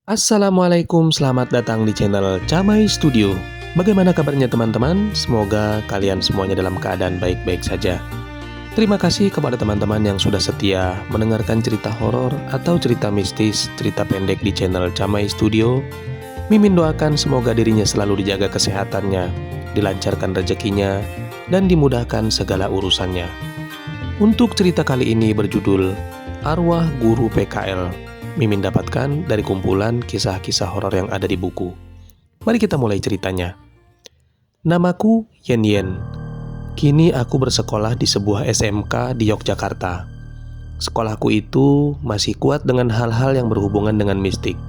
Assalamualaikum, selamat datang di channel Camai Studio. Bagaimana kabarnya teman-teman? Semoga kalian semuanya dalam keadaan baik-baik saja. Terima kasih kepada teman-teman yang sudah setia mendengarkan cerita horor atau cerita mistis, cerita pendek di channel Camai Studio. Mimin doakan semoga dirinya selalu dijaga kesehatannya, dilancarkan rezekinya, dan dimudahkan segala urusannya. Untuk cerita kali ini berjudul Arwah Guru PKL. Mimin dapatkan dari kumpulan kisah-kisah horor yang ada di buku. Mari kita mulai ceritanya. Namaku Yen Yen. Kini aku bersekolah di sebuah SMK di Yogyakarta. Sekolahku itu masih kuat dengan hal-hal yang berhubungan dengan mistik.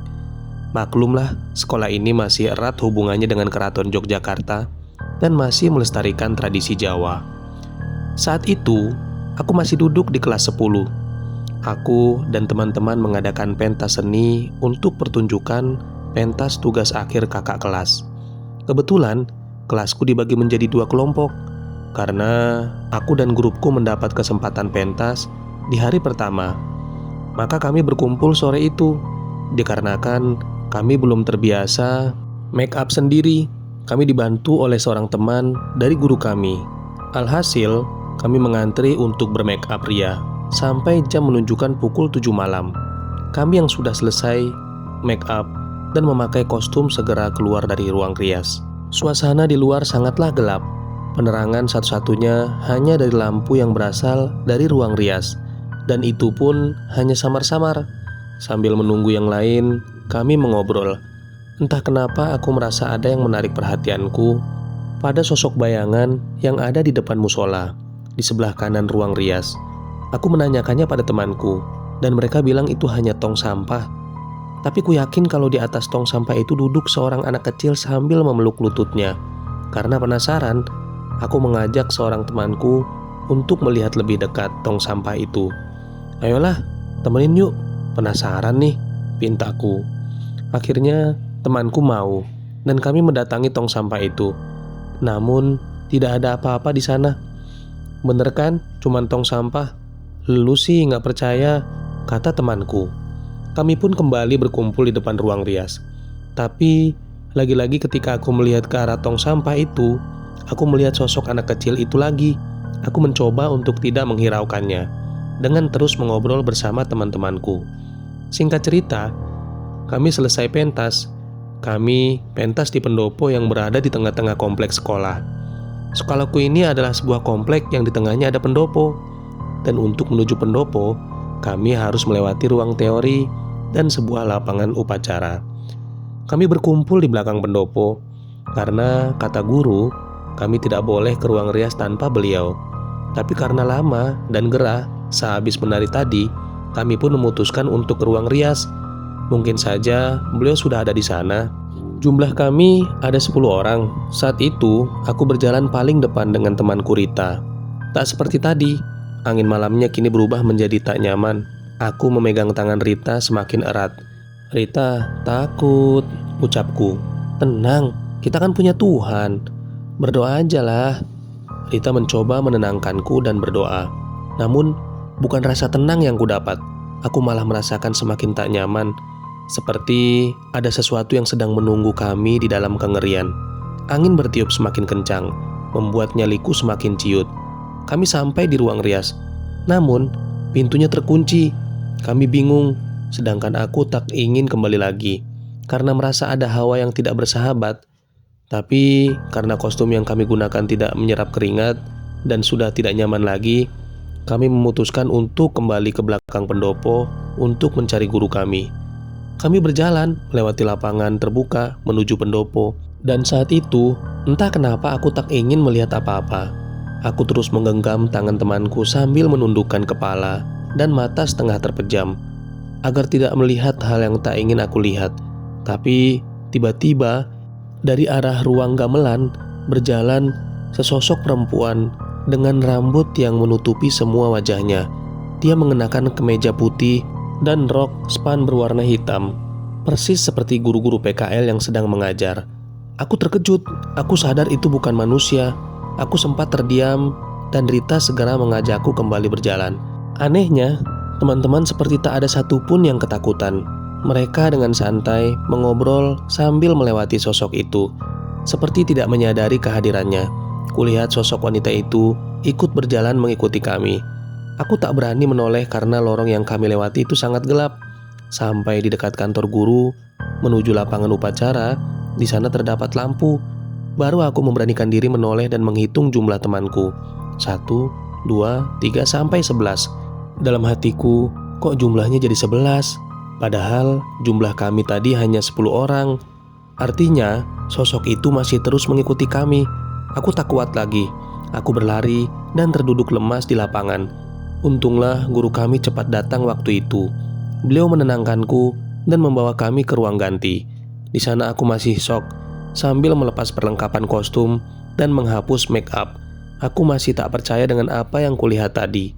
Maklumlah, sekolah ini masih erat hubungannya dengan Keraton Yogyakarta dan masih melestarikan tradisi Jawa. Saat itu, aku masih duduk di kelas 10. Aku dan teman-teman mengadakan pentas seni untuk pertunjukan pentas tugas akhir kakak kelas. Kebetulan, kelasku dibagi menjadi 2 kelompok, karena aku dan grupku mendapat kesempatan pentas di hari pertama. Maka kami berkumpul sore itu, dikarenakan kami belum terbiasa make up sendiri. Kami dibantu oleh seorang teman dari guru kami. Alhasil, kami mengantri untuk bermake up ria sampai jam menunjukkan pukul 7 malam. Kami yang sudah selesai make up dan memakai kostum segera keluar dari ruang rias. Suasana di luar sangatlah gelap. Penerangan satu-satunya hanya dari lampu yang berasal dari ruang rias, dan itu pun hanya samar-samar. Sambil menunggu yang lain, kami mengobrol. Entah kenapa aku merasa ada yang menarik perhatianku pada sosok bayangan yang ada di depan musola, di sebelah kanan ruang rias. Aku menanyakannya pada temanku, dan mereka bilang itu hanya tong sampah. Tapi ku yakin kalau di atas tong sampah itu duduk seorang anak kecil sambil memeluk lututnya. Karena penasaran, aku mengajak seorang temanku untuk melihat lebih dekat tong sampah itu. "Ayolah, temenin yuk, penasaran nih," pintaku. Akhirnya temanku mau, dan kami mendatangi tong sampah itu. Namun, tidak ada apa-apa di sana. "Bener kan, cuman tong sampah?" "Lu sih nggak percaya," kata temanku. Kami pun kembali berkumpul di depan ruang rias. Tapi, lagi-lagi ketika aku melihat ke arah tong sampah itu, aku melihat sosok anak kecil itu lagi. Aku mencoba untuk tidak menghiraukannya, dengan terus mengobrol bersama teman-temanku. Singkat cerita, kami selesai pentas. Kami pentas di pendopo yang berada di tengah-tengah kompleks sekolah. Sekolahku ini adalah sebuah komplek yang di tengahnya ada pendopo. Dan untuk menuju pendopo, kami harus melewati ruang teori dan sebuah lapangan upacara. Kami berkumpul di belakang pendopo, karena kata guru, kami tidak boleh ke ruang rias tanpa beliau. Tapi karena lama dan gerah sehabis menari tadi, kami pun memutuskan untuk ke ruang rias. Mungkin saja beliau sudah ada di sana. Jumlah kami ada 10 orang. Saat itu, aku berjalan paling depan dengan temanku Rita. Tak seperti tadi. Angin malamnya kini berubah menjadi tak nyaman. Aku memegang tangan Rita semakin erat. "Rita, takut," ucapku. "Tenang, kita kan punya Tuhan. Berdoa aja lah." Rita mencoba menenangkanku dan berdoa. Namun, bukan rasa tenang yang kudapat. Aku malah merasakan semakin tak nyaman. Seperti ada sesuatu yang sedang menunggu kami di dalam kengerian. Angin bertiup semakin kencang, membuat nyaliku semakin ciut. Kami sampai di ruang rias. Namun, pintunya terkunci. Kami bingung, sedangkan aku tak ingin kembali lagi karena merasa ada hawa yang tidak bersahabat. Tapi karena kostum yang kami gunakan tidak menyerap keringat dan sudah tidak nyaman lagi, kami memutuskan untuk kembali ke belakang pendopo untuk mencari guru kami. Kami berjalan melewati lapangan terbuka menuju pendopo, dan saat itu entah kenapa aku tak ingin melihat apa-apa. Aku terus menggenggam tangan temanku sambil menundukkan kepala dan mata setengah terpejam agar tidak melihat hal yang tak ingin aku lihat. Tapi tiba-tiba dari arah ruang gamelan berjalan sesosok perempuan dengan rambut yang menutupi semua wajahnya. Dia mengenakan kemeja putih dan rok span berwarna hitam, persis seperti guru-guru PKL yang sedang mengajar. Aku terkejut. Aku sadar itu bukan manusia. Aku sempat terdiam dan Rita segera mengajakku kembali berjalan. Anehnya, teman-teman seperti tak ada satupun yang ketakutan. Mereka dengan santai mengobrol sambil melewati sosok itu, seperti tidak menyadari kehadirannya. Kulihat sosok wanita itu ikut berjalan mengikuti kami. Aku tak berani menoleh karena lorong yang kami lewati itu sangat gelap. Sampai di dekat kantor guru, menuju lapangan upacara, di sana terdapat lampu. Baru aku memberanikan diri menoleh dan menghitung jumlah temanku. 1, 2, 3, sampai 11. Dalam hatiku, kok jumlahnya jadi 11? Padahal jumlah kami tadi hanya 10 orang. Artinya, sosok itu masih terus mengikuti kami. Aku tak kuat lagi. Aku berlari dan terduduk lemas di lapangan. Untunglah guru kami cepat datang waktu itu. Beliau menenangkanku dan membawa kami ke ruang ganti. Di sana aku masih shock sambil melepas perlengkapan kostum dan menghapus make up. Aku masih tak percaya dengan apa yang kulihat tadi.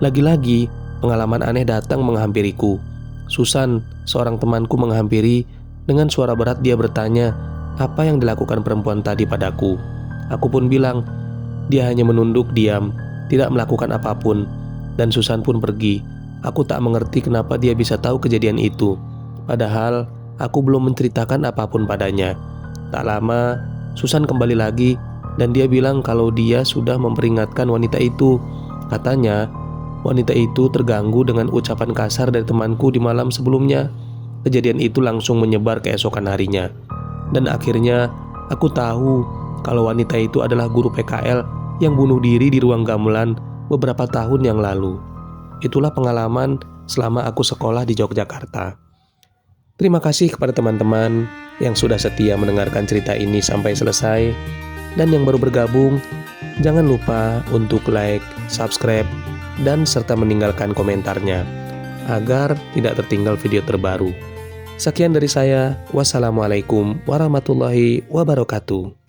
Lagi-lagi, pengalaman aneh datang menghampiriku. Susan, seorang temanku, menghampiri. Dengan suara berat dia bertanya, apa yang dilakukan perempuan tadi padaku. Aku pun bilang, dia hanya menunduk diam, tidak melakukan apapun. Dan Susan pun pergi. Aku tak mengerti kenapa dia bisa tahu kejadian itu. Padahal aku belum menceritakan apapun padanya. Tak lama, Susan kembali lagi dan dia bilang kalau dia sudah memperingatkan wanita itu. Katanya, wanita itu terganggu dengan ucapan kasar dari temanku di malam sebelumnya. Kejadian itu langsung menyebar keesokan harinya. Dan akhirnya aku tahu kalau wanita itu adalah guru PKL yang bunuh diri di ruang gamelan beberapa tahun yang lalu. Itulah pengalaman selama aku sekolah di Yogyakarta. Terima kasih kepada teman-teman yang sudah setia mendengarkan cerita ini sampai selesai. Dan yang baru bergabung, jangan lupa untuk like, subscribe, dan serta meninggalkan komentarnya agar tidak tertinggal video terbaru. Sekian dari saya. Wassalamualaikum warahmatullahi wabarakatuh.